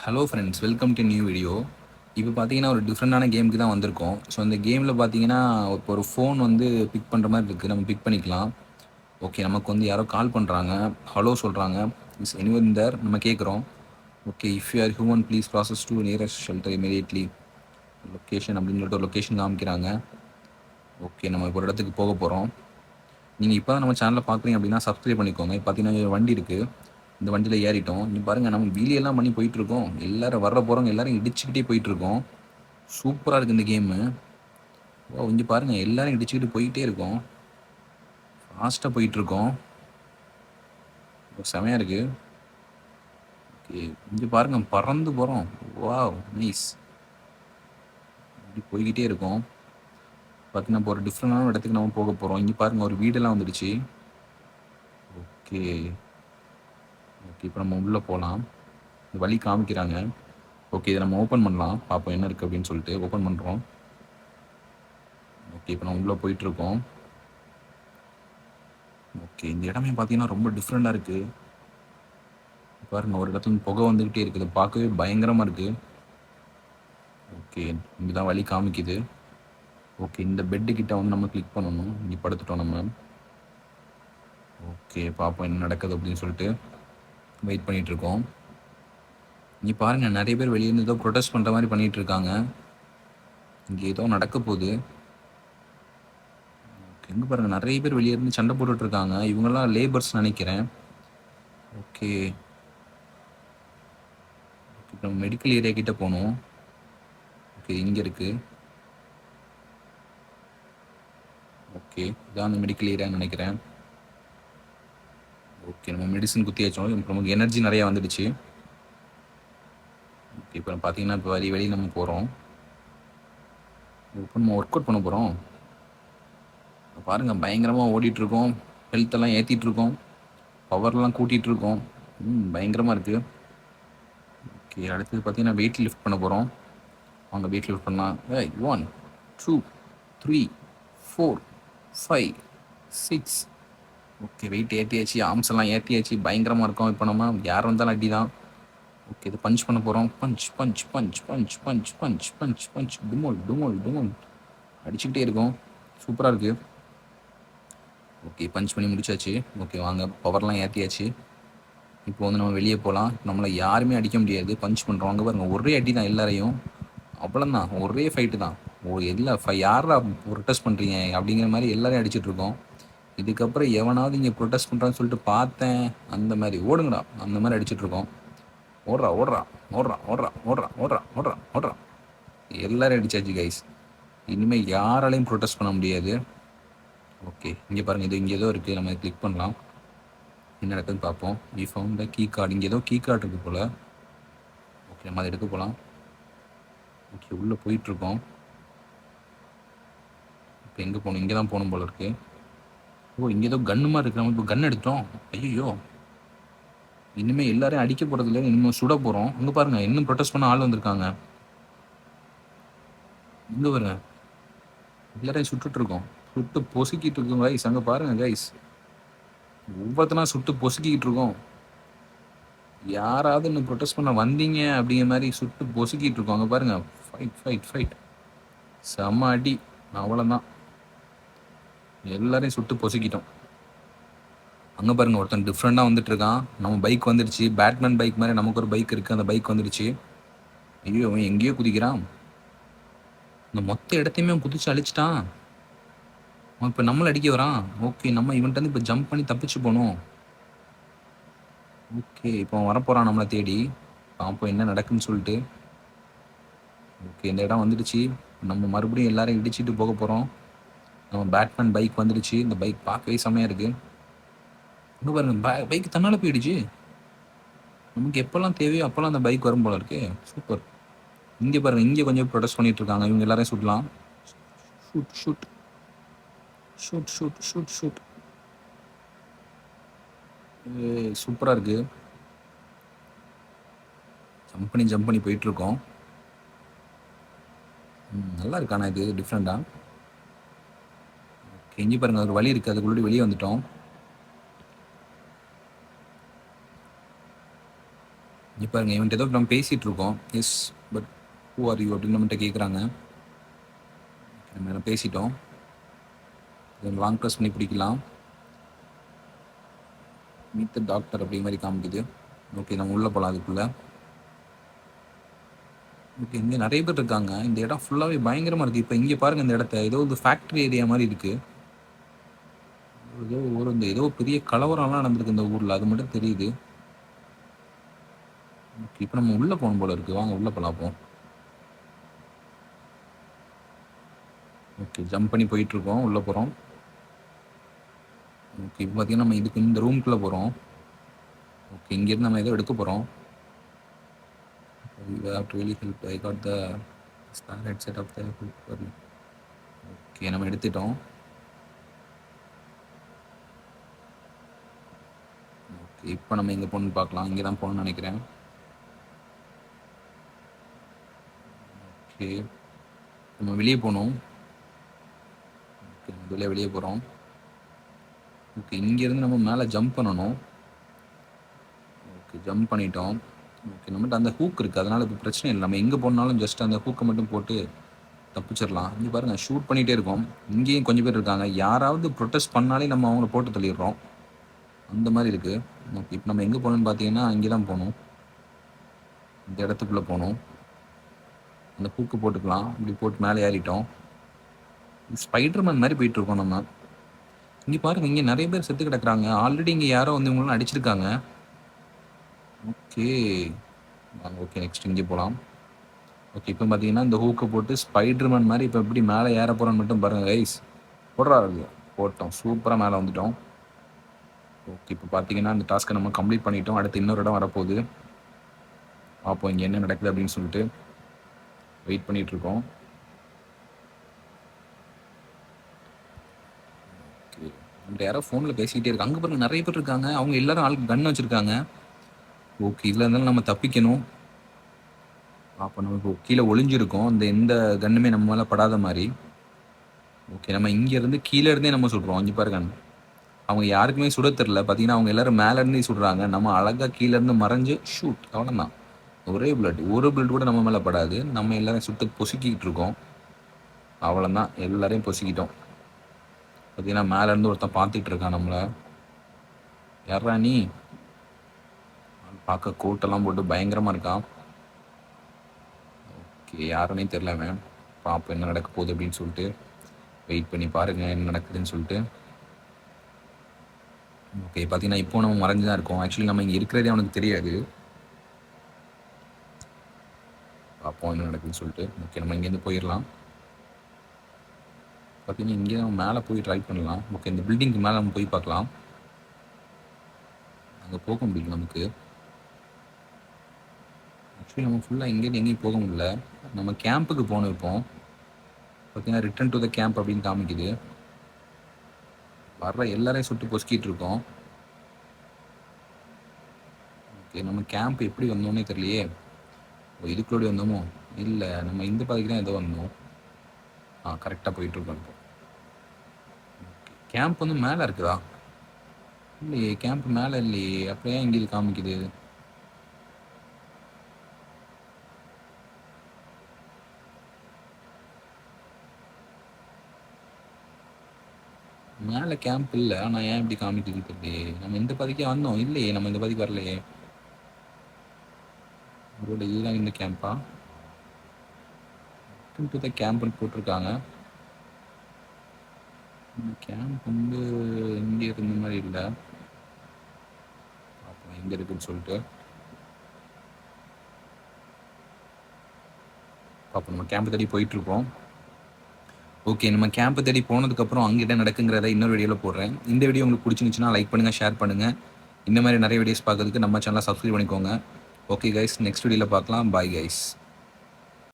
Hello friends, welcome to new video. இப்போ பார்த்தீங்கன்னா ஒரு டிஃப்ரெண்டான கேமுக்கு தான் வந்திருக்கோம். ஸோ அந்த கேமில் பார்த்தீங்கன்னா இப்போ ஒரு ஃபோன் வந்து பிக் பண்ணுற மாதிரி இருக்குது. நம்ம பிக் பண்ணிக்கலாம். ஓகே, நமக்கு வந்து யாரோ கால் பண்ணுறாங்க, ஹலோ சொல்கிறாங்க. இஸ் எனிவன் தேர் நம்ம கேட்குறோம். Okay, if you are human please process to nearest shelter immediately location அப்படின்னு சொல்லிட்டு ஒரு லொக்கேஷன் காமிக்கிறாங்க. ஓகே, நம்ம இப்போ ஒரு இடத்துக்கு போக போகிறோம். நீங்கள் இப்போ தான் நம்ம சேனலை பார்க்குறீங்க அப்படின்னா சப்ஸ்கிரைப் பண்ணிக்கோங்க. இப்போ பார்த்தீங்கன்னா ஒரு வண்டி இருக்குது. இந்த வண்டியில் ஏறிட்டோம். நீ பாருங்கள், நம்ம வீலியெல்லாம் பண்ணி போயிட்டுருக்கோம். எல்லோரும் வர்ற போகிறவங்க எல்லோரும் இடிச்சுக்கிட்டே போயிட்டுருக்கோம். சூப்பராக இருக்குது இந்த கேமு. ஓ, இங்கே பாருங்கள், எல்லோரும் இடிச்சுக்கிட்டு போயிட்டே இருக்கோம். ஃபாஸ்ட்டாக போயிட்டுருக்கோம். செமையாக இருக்குது. ஓகே, இங்கே பாருங்கள், பறந்து போகிறோம். Wow, nice. இப்படி போய்கிட்டே இருக்கோம். பார்த்தீங்கன்னா இப்போ ஒரு டிஃப்ரெண்டான இடத்துக்கு நம்ம போக போகிறோம். இங்கே பாருங்கள், ஒரு வீடெல்லாம் வந்துடுச்சு. ஓகே ஓகே, இப்போ நம்ம உள்ளே போகலாம். இந்த வழி காமிக்கிறாங்க. ஓகே, இதை நம்ம ஓப்பன் பண்ணலாம், பார்ப்போம் என்ன இருக்குது அப்படின்னு சொல்லிட்டு. ஓப்பன் பண்ணுறோம். ஓகே, இப்போ நம்ம உள்ளே போயிட்டுருக்கோம். ஓகே, இந்த இடமே பார்த்தீங்கன்னா ரொம்ப டிஃப்ரெண்ட்டாக இருக்குது. பாருங்க, ஒரு இடத்துல புகை வந்துக்கிட்டே இருக்குது. பார்க்கவே பயங்கரமாக இருக்குது. ஓகே, இங்கே தான் வழி காமிக்குது. ஓகே, இந்த பெட்டு கிட்ட வந்து நம்ம கிளிக் பண்ணணும். இங்கே படுத்துட்டோம் நம்ம. ஓகே, பார்ப்போம் என்ன நடக்குது அப்படின்னு சொல்லிட்டு வெயிட் பண்ணிகிட்ருக்கோம். இங்கே பாருங்கள், நிறைய பேர் வெளியே இருந்து ஏதோ ப்ரொடெஸ்ட் பண்ணுற மாதிரி பண்ணிகிட்டு இருக்காங்க. இங்கே ஏதோ நடக்க போகுது. எங்கே பாருங்கள், நிறைய பேர் வெளியே இருந்து சண்டை போட்டுட்ருக்காங்க. இவங்கெல்லாம் லேபர்ஸ் நினைக்கிறேன். ஓகே, இப்போ நம்ம மெடிக்கல் ஏரியா கிட்டே போகணும். ஓகே, இங்கே இருக்குது. ஓகே, இதான் அந்த மெடிக்கல் ஏரியான்னு நினைக்கிறேன். ஓகே, நம்ம மெடிசன் குத்தியாச்சோம். இப்போ நமக்கு எனர்ஜி நிறையா வந்துடுச்சு. ஓகே, இப்போ பார்த்தீங்கன்னா இப்போ வெளியே நம்ம போகிறோம். இப்போ நம்ம ஒர்க் அவுட் பண்ண போகிறோம். பாருங்கள், பயங்கரமாக ஓடிட்டுருக்கோம். ஹெல்த்தெல்லாம் ஏற்றிட்டுருக்கோம். பவர்லாம் கூட்டிகிட்ருக்கோம். பயங்கரமாக இருக்குது. ஓகே, அடுத்தது பார்த்தீங்கன்னா வெயிட் லிஃப்ட் பண்ண போகிறோம். வாங்க வெயிட் லிஃப்ட் பண்ணலாம். 1 2 3 4 5 6. Okay, wait ஏற்றியாச்சு. ஆர்ம்ஸ் எல்லாம் ஏற்றியாச்சு. பயங்கரமாக இருக்கும். இப்போ நம்ம யார் வந்தாலும் அடி தான். ஓகே, இது பஞ்ச் பண்ண போகிறோம். Punch punch punch punch punch punch punch punch டுமோல் டுமோல் டுமோல் அடிச்சுக்கிட்டே இருக்கும். சூப்பராக இருக்குது. ஓகே, பஞ்ச் பண்ணி முடிச்சாச்சு. ஓகே, வாங்க பவர்லாம் ஏற்றியாச்சு. இப்போ வந்து நம்ம வெளியே போகலாம். நம்மளை யாருமே அடிக்க முடியாது. பஞ்ச் பண்ணுறோம். அங்கே பாருங்கள், ஒரே அடி தான் எல்லாரையும். அவ்வளோதான், ஒரே ஃபைட்டு தான். இல்லை யாரா ப்ரொட்டஸ்ட் பண்ணுறீங்க அப்படிங்கிற மாதிரி எல்லாரையும் அடிச்சிட்ருக்கோம். இதுக்கப்புறம் எவனாவது இங்கே ப்ரொட்டஸ்ட் பண்ணுறான்னு சொல்லிட்டு பார்த்தேன், அந்த மாதிரி ஓடுங்கடா, அந்த மாதிரி அடிச்சிட்ருக்கோம். ஓடுறா ஓடுறா ஓடுறா ஓடுறா ஓடுறா ஓடுறா ஓடுறா ஓடுறா. எல்லாரும் அடிச்சாச்சு கைஸ். இனிமேல் யாராலையும் ப்ரொட்டஸ்ட் பண்ண முடியாது. ஓகே, இங்கே பாருங்கள், இது இங்கே ஏதோ இருக்குது. நம்ம கிளிக் பண்ணலாம். என்ன நடக்குதுன்னு பார்ப்போம். We found the key card. இங்கே ஏதோ கீ கார்டு இருக்குது போல். ஓகே, நம்ம அதை எடுக்க போகலாம். ஓகே, உள்ளே போயிட்டுருக்கோம். இப்போ எங்கே போகணும்? இங்கே தான் போகணும் போல இருக்குது. ஓ, இங்கே ஏதோ கன்னு மாதிரி இருக்குது. நம்ம இப்போ கன் எடுத்தோம். ஐயோ, இனிமேல் எல்லாரையும் அடிக்க போகிறது இல்லை, இனிமேல் சுட போகிறோம். அங்கே பாருங்கள், இன்னும் ப்ரொட்டஸ்ட் பண்ண ஆள் வந்திருக்காங்க. இங்கே பாருங்க, எல்லாரையும் சுட்டுட்ருக்கோம். சுட்டு பொசுக்கிட்டு இருக்கோம் கைஸ். அங்கே பாருங்கள் கைஸ், ஒவ்வொருத்தனா சுட்டு பொசுக்கிட்டு இருக்கோம். யாராவது இன்னும் ப்ரொட்டஸ்ட் பண்ண வந்தீங்க அப்படிங்கிற மாதிரி சுட்டு பொசுக்கிட்டு இருக்கோம். அங்கே பாருங்கள், ஃபைட் ஃபைட் ஃபைட், செம்ம அடி. அவ்வளோதான், எல்லாரையும் சுட்டு பொசுக்கிட்டோம். அங்கே பாருங்கள், ஒருத்தன் டிஃப்ரெண்டாக வந்துட்டு இருக்கான். நம்ம பைக் வந்துடுச்சு. பேட்மேன் பைக் மாதிரி நமக்கு ஒரு பைக் இருக்குது. அந்த பைக் வந்துடுச்சு. ஐயோ, அவன் எங்கேயோ குதிக்கிறான். இந்த மொத்த இடத்தையுமே குதிச்சு அழிச்சிட்டான். அவன் இப்போ நம்மளை அடிக்க வரான். ஓகே, நம்ம இவன்ட்டு வந்து இப்போ ஜம்ப் பண்ணி தப்பிச்சு போகணும். ஓகே, இப்போ அவன் வரப்போகிறான் நம்மளை தேடி. அப்போ என்ன நடக்குன்னு சொல்லிட்டு. ஓகே, இந்த இடம் வந்துடுச்சு. நம்ம மறுபடியும் எல்லாரையும் இடிச்சிட்டு போக போகிறோம். நம்ம பேட்மேன் பைக் வந்துடுச்சு. இந்த பைக் பார்க்கவே செம்மையாக இருக்குது. இன்னும் பாருங்க, பைக் தன்னால் போயிடுச்சு. நமக்கு எப்போல்லாம் தேவையோ அப்போல்லாம் அந்த பைக் வரும் போல இருக்கு. சூப்பர். இங்கே பாருங்கள், இங்கே கொஞ்சம் ப்ரொடெஸ்ட் பண்ணிட்டு இருக்காங்க. இவங்க எல்லாரையும் சுடலாம். Shoot shoot shoot shoot shoot shoot. சூப்பராக இருக்குது. ஜம்ப் பண்ணி போயிட்டுருக்கோம். நல்லா இருக்காண்ணா, இது டிஃப்ரெண்ட்டாக. ஓகே, இங்கே பாருங்கள், ஒரு வழி இருக்குது. அதுக்குள்ளே வெளியே வந்துட்டோம். இப்போ பாருங்க இவன்ட்டு ஏதோ நம்ம பேசிகிட்டு இருக்கோம். Yes but who are you அப்படின்னு நம்மகிட்ட கேட்குறாங்க. நம்ம என்ன பேசிட்டோம். லாங் ப்ரெஸ் பண்ணி பிடிக்கலாம். மீட் த டாக்டர் அப்படிங்கிற மாதிரி காமிக்குது. ஓகே நம்ம உள்ளே போகலாம் அதுக்குள்ளே. ஓகே இங்கே நிறைய பேர் இருக்காங்க. இந்த இடம் ஃபுல்லாகவே பயங்கரமாக இருக்குது. இப்போ இங்கே பாருங்கள் இந்த இடத்த ஏதோ ஒரு ஃபேக்ட்ரி ஏரியா மாதிரி இருக்குது. ஏதோ பெரிய கலவரம்லாம் நடந்திருக்கு இந்த ஊரில், அது மட்டும் தெரியுது. ஓகே இப்போ நம்ம உள்ளே போகணும் போல இருக்குது. வாங்க உள்ளே போகலாம் அப்போ. ஓகே ஜம்ப் பண்ணி போயிட்டுருக்கோம், உள்ளே போகிறோம். ஓகே இப்போ பார்த்தீங்கன்னா நம்ம இதுக்கு இந்த ரூம்குள்ளே போகிறோம். ஓகே இங்கேருந்து நம்ம ஏதோ எடுக்க போகிறோம். You have to really help. I got the star headset of the okay நம்ம எடுத்துட்டோம். ஓகே இப்போ நம்ம எங்கே போகணுன்னு பார்க்கலாம். இங்கே தான் போகணுன்னு நினைக்கிறேன். ஓகே நம்ம வெளியே போகணும். ஓகே நம்ம வெளியே போகிறோம். ஓகே இங்கேருந்து நம்ம மேலே ஜம்ப் பண்ணணும். ஓகே ஜம்ப் பண்ணிட்டோம். ஓகே நம்மகிட்ட அந்த ஹூக் இருக்குது, அதனால் இப்போ பிரச்சனை இல்லை. நம்ம எங்கே போனாலும் ஜஸ்ட் அந்த ஹூக்கை மட்டும் போட்டு தப்பிச்சிடலாம். இங்கே பாருங்கள் ஷூட் பண்ணிகிட்டே இருக்கோம். இங்கேயும் கொஞ்சம் பேர் இருக்காங்க. யாராவது ப்ரொட்டஸ்ட் பண்ணாலே நம்ம அவங்கள போட்டு தள்ளிடுறோம், அந்த மாதிரி இருக்குது. ஓகே இப்போ நம்ம எங்கே போகணுன்னு பார்த்தீங்கன்னா இங்கே தான் போகணும். இந்த இடத்துக்குள்ளே போகணும். அந்த ஹூக்கு போட்டுக்கலாம். இப்படி போட்டு மேலே ஏறிட்டோம். ஸ்பைடர்மேன் மாதிரி போயிட்டுருக்கோம் நம்ம. இங்கே பாருங்கள் இங்கே நிறைய பேர் செத்து கிடக்குறாங்க. ஆல்ரெடி இங்கே யாரோ வந்து இவங்களாம் அடிச்சிருக்காங்க. ஓகே வாங்க. ஓகே நெக்ஸ்ட் இங்கே போகலாம். ஓகே இப்போ பார்த்தீங்கன்னா இந்த ஹூக்கை போட்டு ஸ்பைடர்மேன் மாதிரி இப்போ எப்படி மேலே ஏற போகிறோன்னு மட்டும் பாருங்கள் கைஸ். போடுறாரு போட்டோம், சூப்பராக மேலே வந்துட்டோம். ஓகே இப்போ பார்த்தீங்கன்னா இந்த டாஸ்க்கை நம்ம கம்ப்ளீட் பண்ணிட்டோம். அடுத்து இன்னொரு இடம் வரப்போகுது. பார்ப்போம் இங்கே என்ன நடக்குது அப்படின்னு சொல்லிட்டு வெயிட் பண்ணிகிட்ருக்கோம். ஓகே அந்த யாரோ ஃபோனில் பேசிக்கிட்டே இருக்கு. அங்கே பாருங்க நிறைய பேர் இருக்காங்க. அவங்க எல்லாரும் ஆளுக்கு கன் வச்சுருக்காங்க. ஓகே இதில் இருந்தாலும் நம்ம தப்பிக்கணும். அப்போ நம்ம இப்போ கீழே ஒளிஞ்சிருக்கோம், இந்த எந்த கன்னுமே நம்ம மேலே படாத மாதிரி. ஓகே நம்ம இங்கேருந்து கீழே இருந்தே நம்ம சுடுறோம். அஞ்சு பாருங்க அவங்க யாருக்குமே சுட தெரில. பார்த்தீங்கன்னா அவங்க எல்லாரும் மேலேருந்தே சுடுறாங்க. நம்ம அழகாக கீழேருந்து மறைஞ்சு ஷூட், அவ்வளோதான். ஒரே ஒரு பிளட் கூட நம்ம மேலே படாது. நம்ம எல்லாரும் சுட்டு பொசுக்கிட்டு இருக்கோம், அவ்வளோதான். எல்லாரையும் பொசுக்கிட்டோம். பார்த்தீங்கன்னா மேலேருந்து ஒருத்தன் பார்த்துட்டு இருக்கான் நம்மளை. யாரா நீ? பார்க்க கோட்டெல்லாம் போட்டு பயங்கரமாக இருக்கான். ஓகே யாருன்னே தெரில மேம். பார்ப்போம் என்ன நடக்க போகுது அப்படின்னு சொல்லிட்டு. வெயிட் பண்ணி பாருங்கள் என்ன நடக்குதுன்னு சொல்லிட்டு. ஓகே பார்த்தீங்கன்னா இப்போ நம்ம மறைஞ்சு தான் இருக்கோம். ஆக்சுவலி நம்ம இங்கே இருக்கிறதே அவனுக்கு தெரியாது. பார்ப்போம் என்ன நடக்குதுன்னு சொல்லிட்டு. ஓகே நம்ம இங்கேருந்து போயிடலாம். பார்த்தீங்கன்னா இங்கே நம்ம மேலே போய் ட்ரை பண்ணலாம். ஓகே இந்த பில்டிங்க்கு மேலே நம்ம போய் பார்க்கலாம். அங்கே போக முடியல நமக்கு. ஆக்சுவலி நம்ம ஃபுல்லாக இங்கேருந்து எங்கேயும் போக முடியல. நம்ம கேம்புக்கு போகணும். இப்போ பார்த்தீங்கன்னா ரிட்டர்ன் டு த கேம்ப் அப்படின்னு காமிக்குது. வர்ற எல்லாரையும் சுட்டு பொசுக்கிட்டு இருக்கோம். ஓகே நம்ம கேம்ப் எப்படி வந்தோன்னே தெரியலையே. இதுக்குள்ளே வந்தோமோ இல்லை, நம்ம இந்த பாதிக்கு தான் ஏதோ வந்தோம். கரெக்டாக போயிட்டுருக்கோம். இப்போ கேம்ப் வந்து மேலே இருக்குதா? இல்லையே கேம்ப் மேலே இல்லையே. அப்படியே இங்கே இது காமிக்குது. மேலே கேம்ப் இல்லை, ஆனால் ஏன் இப்படி காமிக்குது தெரியலையே. நம்ம இந்த பாதிக்கே வந்தோம் இல்லையே, நம்ம இந்த பாதிக்கு வரலையே. அவரோட இதுதான் இந்த கேம்பா? டு த கேம்ப்னு போட்டிருக்காங்க. இந்த கேம்ப் வந்து இங்கே இருந்த மாதிரி இல்லை. அப்புறம் எங்கே இருக்குன்னு சொல்லிட்டு பார்ப்போம். நம்ம கேம்பை தேடி போயிட்டுருக்கோம். ஓகே நம்ம கேம்பை தேடி போனதுக்கப்புறம் அங்கிட்ட நடக்குங்கிறத இன்னொரு வீடியோவில் போடுறேன். இந்த வீடியோ உங்களுக்கு பிடிச்சிருந்துச்சுன்னா லைக் பண்ணுங்கள், ஷேர் பண்ணுங்கள். இந்த மாதிரி நிறைய வீடியோஸ் பார்க்கறதுக்கு நம்ம சேனலை சப்ஸ்கிரைப் பண்ணிக்கோங்க. ஓகே கைஸ், நெக்ஸ்ட் வீடியோவில் பார்க்கலாம். Bye guys.